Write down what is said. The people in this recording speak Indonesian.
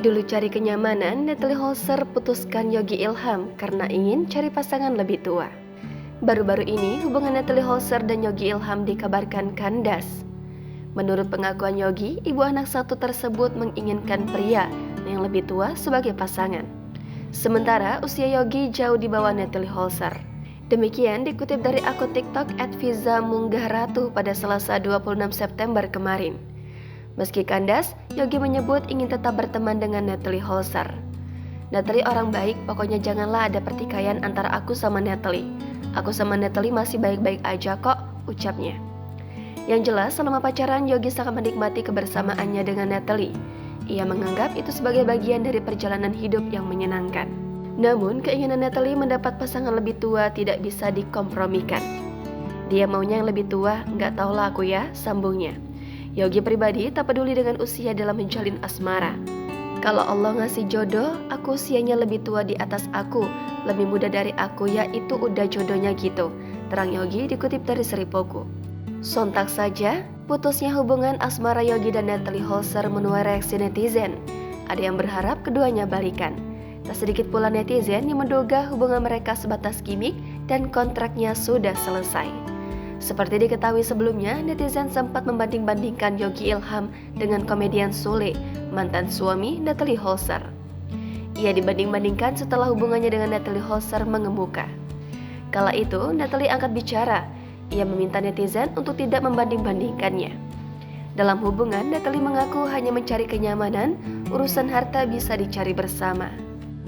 Dulu cari kenyamanan, Natalie Holzer putuskan Yogi Ilham karena ingin cari pasangan lebih tua. Baru-baru ini, hubungan Natalie Holzer dan Yogi Ilham dikabarkan kandas. Menurut pengakuan Yogi, ibu anak satu tersebut menginginkan pria yang lebih tua sebagai pasangan. Sementara usia Yogi jauh di bawah Natalie Holzer. Demikian dikutip dari akun TikTok @fiza_munggah_ratu pada Selasa 26 September kemarin. Meski kandas, Yogi menyebut ingin tetap berteman dengan Natalie Holzer. Natalie orang baik, pokoknya janganlah ada pertikaian antara aku sama Natalie. Aku sama Natalie masih baik-baik aja kok, ucapnya. Yang jelas, selama pacaran, Yogi sangat menikmati kebersamaannya dengan Natalie. Ia menganggap itu sebagai bagian dari perjalanan hidup yang menyenangkan. Namun, keinginan Natalie mendapat pasangan lebih tua tidak bisa dikompromikan. Dia maunya yang lebih tua, nggak tahulah aku ya, sambungnya. Yogi pribadi tak peduli dengan usia dalam menjalin asmara. Kalau Allah ngasih jodoh, aku usianya lebih tua di atas aku, lebih muda dari aku, ya itu udah jodohnya gitu, terang Yogi dikutip dari Seripoku. Sontak saja, putusnya hubungan asmara Yogi dan Natalie Holzer menuai reaksi netizen. Ada yang berharap keduanya balikan. Tak sedikit pula netizen yang menduga hubungan mereka sebatas gimmick dan kontraknya sudah selesai. Seperti diketahui sebelumnya, netizen sempat membanding-bandingkan Yogi Ilham dengan komedian Sule, mantan suami Natalie Holzer. Ia dibanding-bandingkan setelah hubungannya dengan Natalie Holzer mengemuka. Kala itu, Natalie angkat bicara. Ia meminta netizen untuk tidak membanding-bandingkannya. Dalam hubungan, Natalie mengaku hanya mencari kenyamanan, urusan harta bisa dicari bersama.